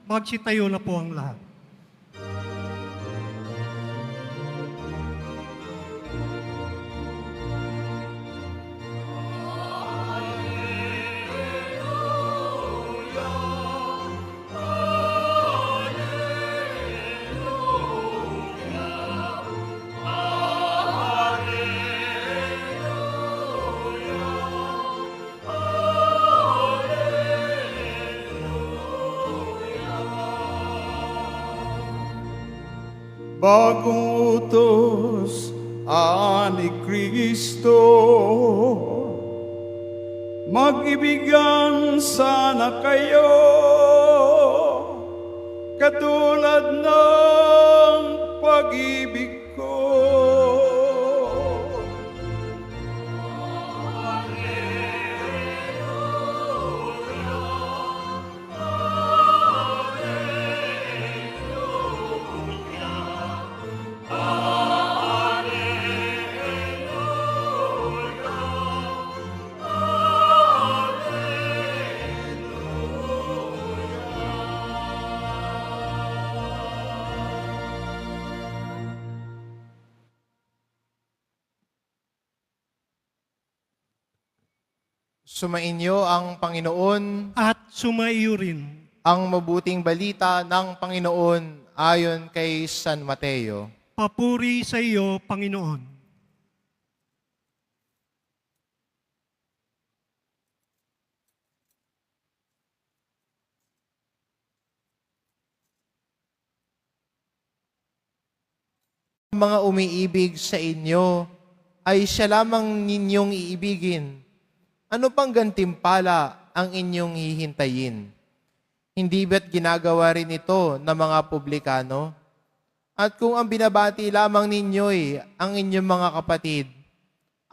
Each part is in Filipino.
Magsitayo na po ang lahat. Bagong utos ni Kristo, mag-ibigan sana kayo katulad ng pag-ibig ko. Sumainyo ang Panginoon, At sumaiyo rin. ang mabuting balita ng Panginoon ayon kay San Mateo. Papuri sa iyo, Panginoon. Mga umiibig sa inyo ay siya lamang ninyong iibigin. Ano pang gantimpala ang inyong hihintayin? Hindi ba't ginagawa rin ito ng mga publikano? At kung ang binabati lamang ninyo'y ang inyong mga kapatid,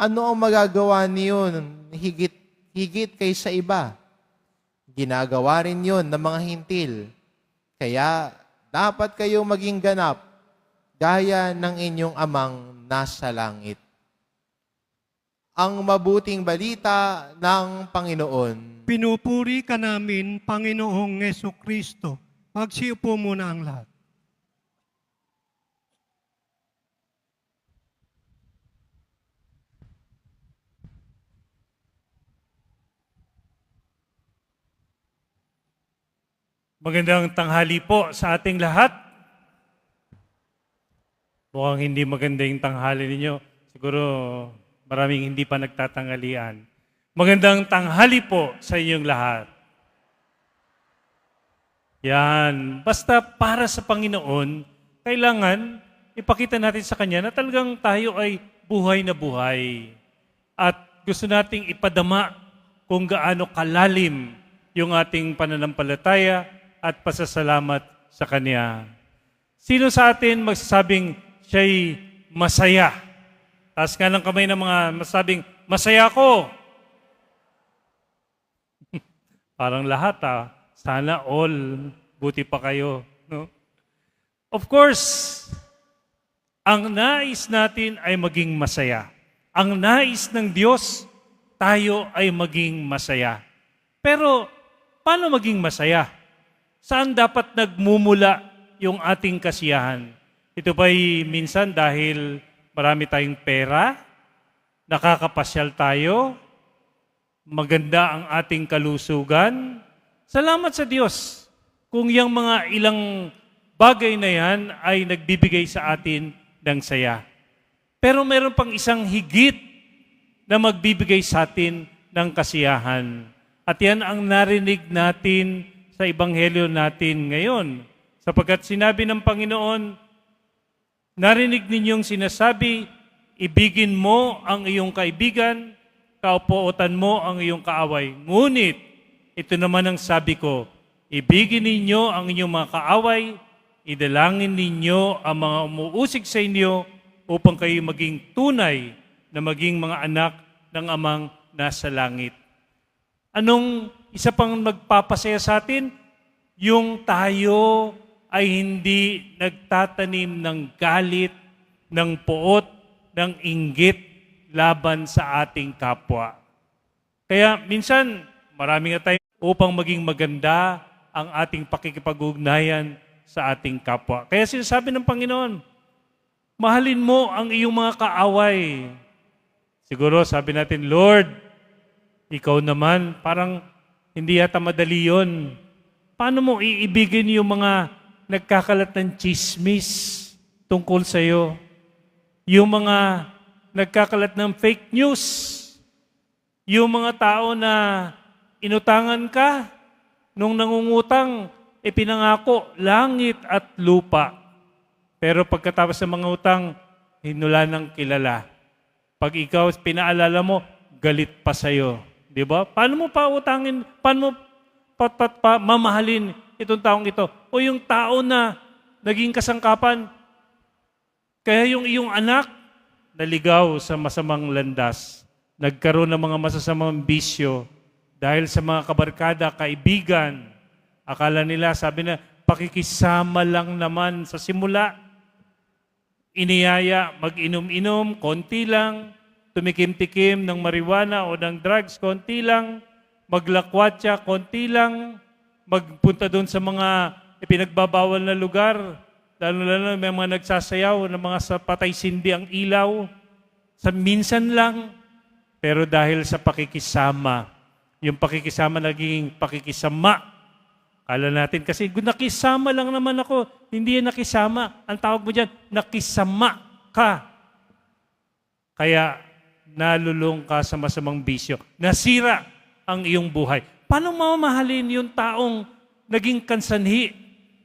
ano ang magagawa niyon higit kaysa iba? Ginagawa rin yon ng mga hintil. Kaya dapat kayong maging ganap gaya ng inyong amang nasa langit. Ang mabuting balita ng Panginoon. Pinupuri ka namin, Panginoong Jesucristo. Magsiupo muna ang lahat. Magandang tanghali po sa ating lahat. Mukhang hindi maganda yung tanghali ninyo. Siguro maraming hindi pa nagtatanghalian. Magandang tanghali po sa inyong lahat. Yan. Basta para sa Panginoon, kailangan ipakita natin sa Kanya na talagang tayo ay buhay na buhay. At gusto nating ipadama kung gaano kalalim yung ating pananampalataya at pasasalamat sa Kanya. Sino sa atin magsasabing siya'y masaya? Taas nga ng kamay ng mga masabing, masaya ako. Parang lahat sana all, buti pa kayo. No? Of course, ang nais natin ay maging masaya. Ang nais ng Diyos, tayo ay maging masaya. Pero, paano maging masaya? Saan dapat nagmumula yung ating kasiyahan? Ito ba'y minsan dahil marami tayong pera, nakakapasyal tayo, maganda ang ating kalusugan? Salamat sa Diyos kung yung mga ilang bagay na yan ay nagbibigay sa atin ng saya. Pero meron pang isang higit na magbibigay sa atin ng kasiyahan. At yan ang narinig natin sa Ebanghelyo natin ngayon. Sapagkat sinabi ng Panginoon, narinig ninyong sinasabi, ibigin mo ang iyong kaibigan, kaupuotan mo ang iyong kaaway. Ngunit, ito naman ang sabi ko, ibigin ninyo ang inyong mga kaaway, idalangin ninyo ang mga umuusig sa inyo upang kayo maging tunay na maging mga anak ng Amang nasa langit. Anong isa pang magpapasaya sa atin? Yung tayo ay hindi nagtatanim ng galit, ng puot, ng inggit laban sa ating kapwa. Kaya minsan, marami nga tayo upang maging maganda ang ating pakikipag-ugnayan sa ating kapwa. Kaya sinasabi ng Panginoon, mahalin mo ang iyong mga kaaway. Siguro sabi natin, Lord, ikaw naman, parang hindi yata madali yun. Paano mo iibigin yung mga nagkakalat ng chismis tungkol sa iyo? Yung mga nagkakalat ng fake news? Yung mga tao na inutangan ka, nung nangungutang, ipinangako langit at lupa. Pero pagkatapos ng mga utang, hinula ng kilala. Pag ikaw pinaalala mo, galit pa sa'yo. Di ba? Paano mo pa utangin? Paano mo mamahalin itong taong ito? O yung tao na naging kasangkapan, kaya yung iyong anak, naligaw sa masamang landas, nagkaroon ng mga masasamang bisyo, dahil sa mga kabarkada, kaibigan, akala nila, sabi na, pakikisama lang naman sa simula. Iniyaya, mag-inom-inom, konti lang, tumikim-tikim ng marijuana o ng drugs, konti lang, maglakwatsa, konti lang, magpunta doon sa mga ipinagbabawal na lugar, lalo-lalo may mga nagsasayaw ng mga sa patay sindi ang ilaw, sa minsan lang, pero dahil sa pakikisama, yung pakikisama naging pakikisama. Kala natin kasi, nakisama lang naman ako. Hindi yan nakisama. Ang tawag mo dyan, nakisama ka. Kaya nalulung ka sa masamang bisyo. Nasira ang iyong buhay. Paano mamahalin yung taong naging kansanhi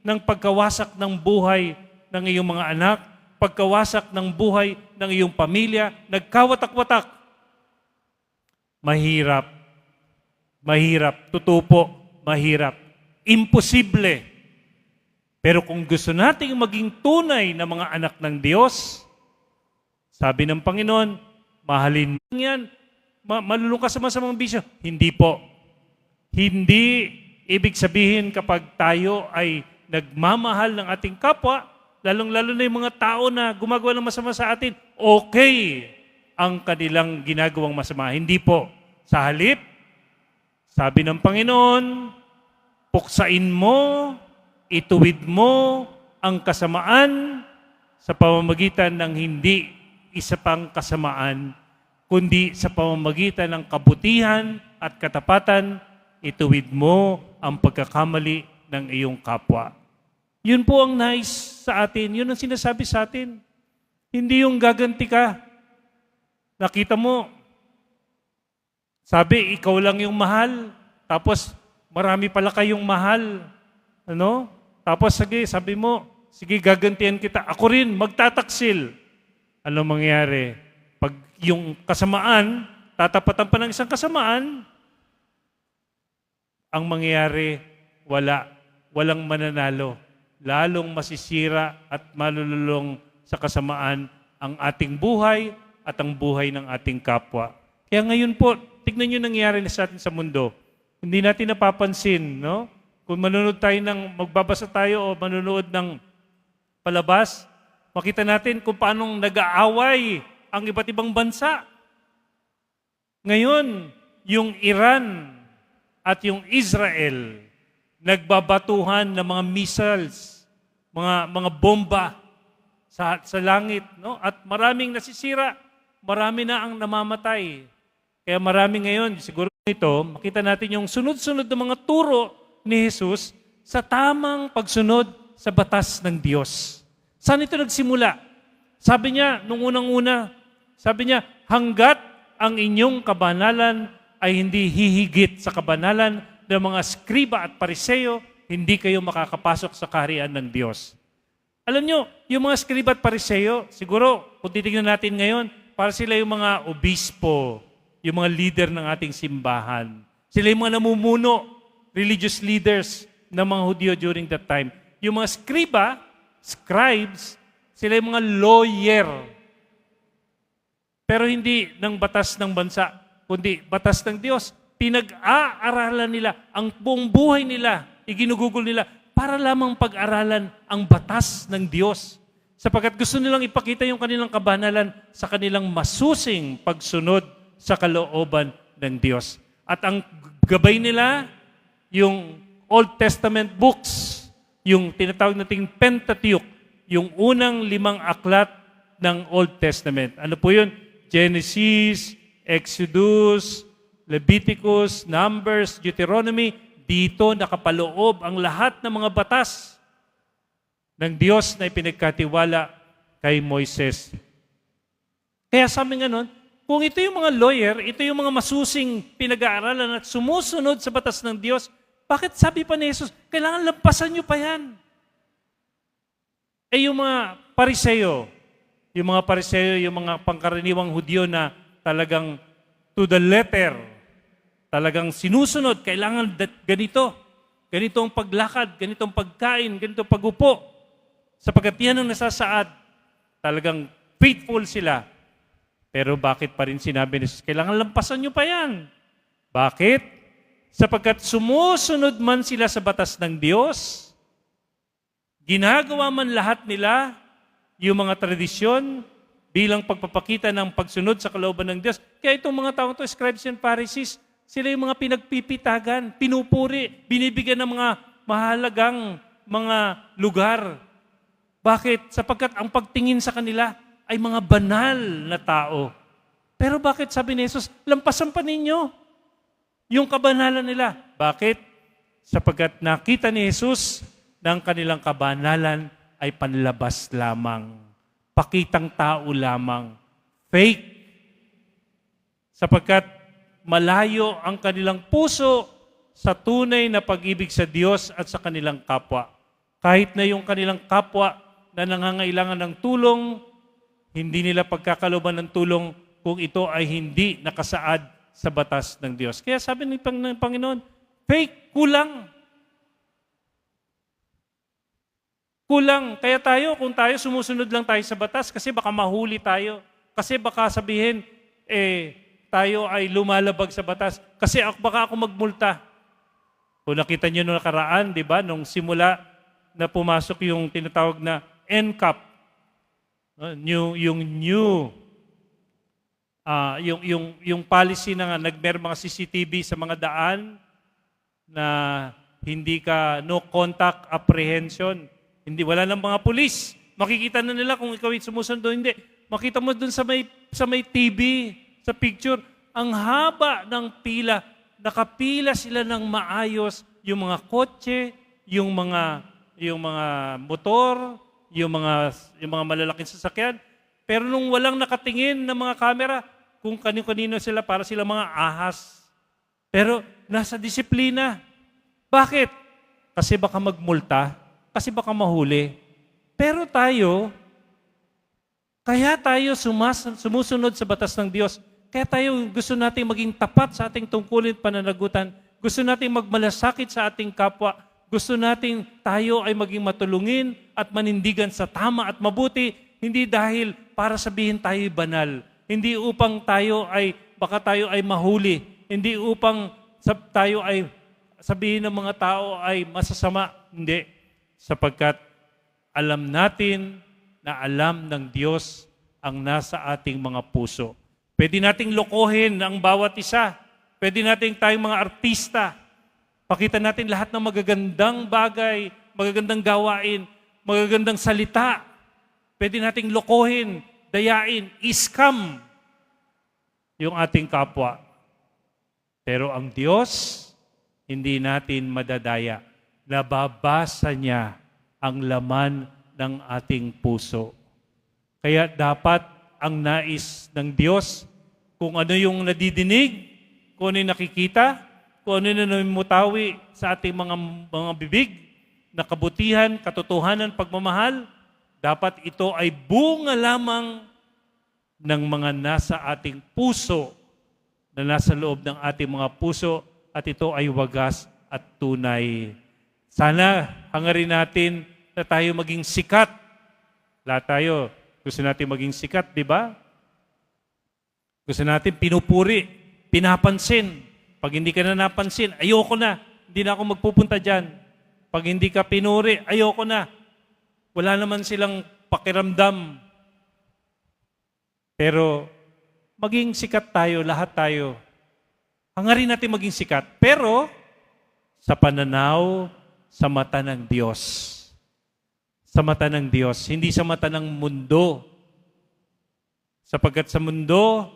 ng pagkawasak ng buhay ng iyong mga anak, pagkawasak ng buhay ng iyong pamilya, nagkawatak-watak? Mahirap. Mahirap. Tutupo. Mahirap. Imposible. Pero kung gusto nating maging tunay na mga anak ng Diyos, sabi ng Panginoon, mahalin mo yan. Malulung ka sa masamang bisyo. Hindi po. Hindi ibig sabihin kapag tayo ay nagmamahal ng ating kapwa, lalong-lalo na yung mga tao na gumagawa ng masama sa atin, okay ang kanilang ginagawang masama. Hindi po. Sa halip, sabi ng Panginoon, puksain mo, ituwid mo ang kasamaan sa pamamagitan ng hindi isa pang kasamaan, kundi sa pamamagitan ng kabutihan at katapatan, ituwid mo ang pagkakamali ng iyong kapwa. Yun po ang nais sa atin. Yun ang sinasabi sa atin. Hindi yung gaganti ka. Nakita mo, sabi, ikaw lang yung mahal. Tapos, marami pala kayong mahal. Ano? Tapos, sige, sabi mo, sige, gagantihan kita. Ako rin, magtataksil. Ano mangyari? Pag yung kasamaan, tatapatan pa ng isang kasamaan, ang mangyayari, walang mananalo. Lalong masisira at malululong sa kasamaan ang ating buhay at ang buhay ng ating kapwa. Kaya ngayon po, tignan nyo nangyayari na sa atin sa mundo. Hindi natin napapansin, no? Kung magbabasa tayo o manonood ng palabas, makita natin kung paano nag-aaway ang iba't ibang bansa. Ngayon, yung Iran at yung Israel, nagbabatuhan ng mga missiles, mga bomba sa langit, no? At maraming nasisira, marami na ang namamatay. Kaya marami ngayon, siguro ito, makita natin yung sunod-sunod na mga turo ni Jesus sa tamang pagsunod sa batas ng Diyos. Saan ito nagsimula? Sabi niya, nung unang-una, sabi niya, hanggat ang inyong kabanalan ay hindi hihigit sa kabanalan ng mga skriba at pariseo, hindi kayo makakapasok sa kaharian ng Diyos. Alam nyo, yung mga skriba at pariseo, siguro, kung titignan natin ngayon, para sila yung mga obispo, yung mga leader ng ating simbahan. Sila yung mga namumuno, religious leaders ng mga Hudyo during that time. Yung mga skriba, scribes, sila yung mga lawyer. Pero hindi ng batas ng bansa, kundi batas ng Diyos. Pinag-aaralan nila, ang buong buhay nila, iginugugol nila, para lamang pag-aralan ang batas ng Diyos. Sapagkat gusto nilang ipakita yung kanilang kabanalan sa kanilang masusing pagsunod sa kalooban ng Diyos. At ang gabay nila, yung Old Testament books, yung tinatawag nating Pentateuch, yung unang 5 aklat ng Old Testament. Ano po yun? Genesis, Exodus, Leviticus, Numbers, Deuteronomy. Dito nakapaloob ang lahat ng mga batas ng Diyos na ipinagkatiwala kay Moises. Kaya sabi nga nun, kung ito yung mga lawyer, ito yung mga masusing pinag-aaralan at sumusunod sa batas ng Diyos, bakit sabi pa ni Jesus, kailangan lampasan nyo pa yan? Eh yung mga Pariseo, yung mga pangkaraniwang Hudyo na talagang to the letter, talagang sinusunod, kailangan ganito ang paglakad, ganito ang pagkain, ganito ang pag-upo. Sapagkat yan ang nasasaad, talagang faithful sila. Pero bakit pa rin sinabi ni Jesus, kailangan lampasan nyo pa yan? Bakit? Sapagkat sumusunod man sila sa batas ng Diyos, ginagawa man lahat nila yung mga tradisyon bilang pagpapakita ng pagsunod sa kalooban ng Diyos. Kaya itong mga taong to, scribes and Pharisees, sila yung mga pinagpipitagan, pinupuri, binibigyan ng mga mahalagang mga lugar. Bakit? Sapagkat ang pagtingin sa kanila ay mga banal na tao. Pero bakit sabi ni Jesus, lampasan pa ninyo yung kabanalan nila. Bakit? Sapagkat nakita ni Jesus na ang kanilang kabanalan ay panlabas lamang. Pakitang tao lamang. Fake. Sapagkat malayo ang kanilang puso sa tunay na pag-ibig sa Diyos at sa kanilang kapwa. Kahit na yung kanilang kapwa na nangangailangan ng tulong, hindi nila pagkakalooban ng tulong kung ito ay hindi nakasaad sa batas ng Diyos. Kaya sabi ng Panginoon, fake, kulang. Kulang. Kaya kung tayo sumusunod lang tayo sa batas, kasi baka mahuli tayo. Kasi baka sabihin, tayo ay lumalabag sa batas. Kasi baka ako magmulta. Kung nakita nyo nung nakaraan, di ba, nung simula na pumasok yung tinatawag na NCAP, yung policy na nagmeron mga CCTV sa mga daan na hindi ka no contact apprehension. Hindi wala nang mga pulis. Makikita na nila kung ikaw ay sumusunod o hindi. Makita mo dun sa may TV, sa picture, ang haba ng pila. Nakapila sila ng maayos, yung mga kotse, yung mga motor, yung mga malalaking sasakyan. Pero nung walang nakatingin ng mga kamera, kung kanino-kanino sila, para sila mga ahas. Pero nasa disiplina. Bakit? Kasi baka magmulta, kasi baka mahuli. Pero kaya tayo sumusunod sa batas ng Diyos. Kaya tayo gusto natin maging tapat sa ating tungkulin at pananagutan. Gusto natin magmalasakit sa ating kapwa. Gusto natin tayo ay maging matulungin at manindigan sa tama at mabuti, hindi dahil para sabihin tayo banal, hindi upang baka tayo ay mahuli, hindi upang tayo ay sabihin ng mga tao ay masasama, hindi. Sapagkat alam natin na alam ng Diyos ang nasa ating mga puso. Pwede nating lokohin ang bawat isa. Pwede nating tayong mga artista. Pakita natin lahat ng magagandang bagay, magagandang gawain, magagandang salita. Pwede nating lokohin, dayain, scam yung ating kapwa. Pero ang Diyos, hindi natin madadaya. Nababasa niya ang laman ng ating puso. Kaya dapat ang nais ng Diyos, kung ano yung nadidinig, kung ano yung nakikita, kung ano yung namimutawi sa ating mga bibig, na kabutihan, katotohanan, pagmamahal, dapat ito ay bunga lamang ng mga nasa ating puso, na nasa loob ng ating mga puso, at ito ay wagas at tunay. Sana hangarin natin na tayo maging sikat. Lahat tayo gusto natin maging sikat, di ba? Gusto natin pinupuri, pinapansin. Pag hindi ka na napansin, ayoko na. Hindi na ako magpupunta dyan. Pag hindi ka pinuri, ayoko na. Wala naman silang pakiramdam. Pero maging sikat tayo, lahat tayo. Hangarin natin maging sikat. Pero sa pananaw, sa mata ng Diyos. Sa mata ng Diyos, hindi sa mata ng mundo. Sapagkat sa mundo,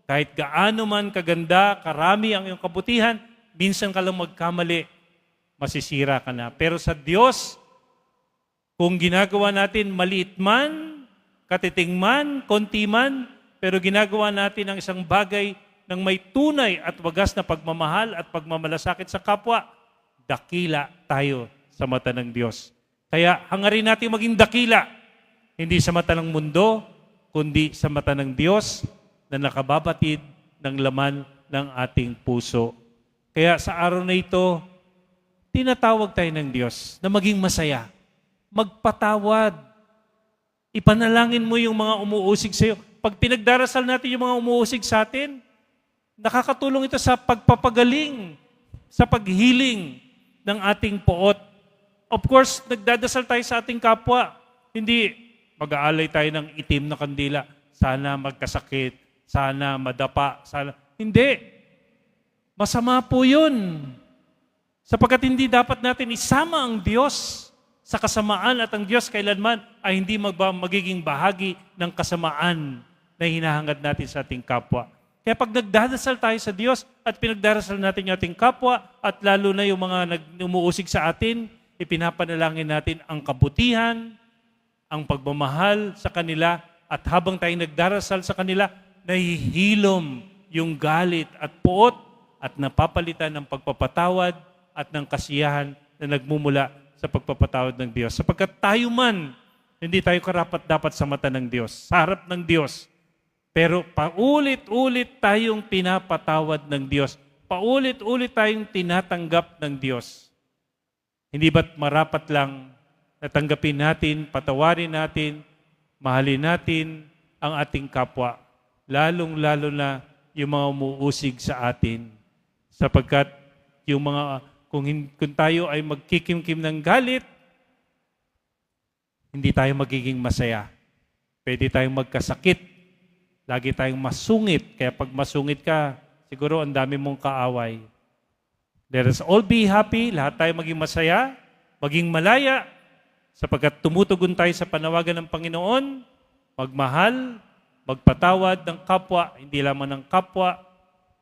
kahit gaano man kaganda, karami ang iyong kabutihan, minsan ka lang magkamali, masisira ka na. Pero sa Diyos, kung ginagawa natin maliit man, katiting man, konti man, pero ginagawa natin ang isang bagay ng may tunay at wagas na pagmamahal at pagmamalasakit sa kapwa, dakila tayo sa mata ng Diyos. Kaya hangarin natin maging dakila, hindi sa mata ng mundo, kundi sa mata ng Diyos na nakababatid ng laman ng ating puso. Kaya sa araw na ito, tinatawag tayo ng Diyos na maging masaya, magpatawad. Ipanalangin mo yung mga umuusig sa iyo. Pag pinagdarasal natin yung mga umuusig sa atin, nakakatulong ito sa pagpapagaling, sa paghiling ng ating poot. Of course, nagdadasal tayo sa ating kapwa. Hindi mag-aalay tayo ng itim na kandila. Sana magkasakit, sana madapa, sana... Hindi. Masama po yun. Sapagkat hindi dapat natin isama ang Diyos sa kasamaan at ang Diyos kailanman ay hindi magiging bahagi ng kasamaan na hinahangad natin sa ating kapwa. Kaya pag nagdadasal tayo sa Diyos at pinagdarasal natin yung ating kapwa at lalo na yung mga umuusig sa atin, ipinapanalangin natin ang kabutihan, ang pagmamahal sa kanila at habang tayo nagdarasal sa kanila, nahihilom yung galit at puot at napapalitan ng pagpapatawad at ng kasiyahan na nagmumula sa pagpapatawad ng Diyos. Sapagkat tayo man, hindi tayo karapat-dapat sa mata ng Diyos, sa harap ng Diyos. Pero paulit-ulit tayong pinapatawad ng Diyos. Paulit-ulit tayong tinatanggap ng Diyos. Hindi ba't marapat lang natanggapin natin, patawarin natin, mahalin natin ang ating kapwa, lalong-lalo na yung mga umuusig sa atin. Sapagkat yung mga, kung tayo ay magkikimkim ng galit, hindi tayo magiging masaya. Pwede tayong magkasakit. Lagi tayong masungit. Kaya pag masungit ka, siguro ang dami mong kaaway. Let us all be happy. Lahat tayo maging masaya, maging malaya, sapagkat tumutugon tayo sa panawagan ng Panginoon, magmahal, magpatawad ng kapwa, hindi lamang ng kapwa,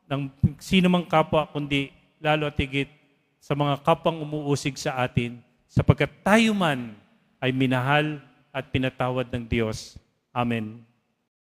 ng sino mang kapwa, kundi lalo at higit sa mga kapwang umuusig sa atin, sapagkat tayo man ay minahal at pinatawad ng Diyos. Amen.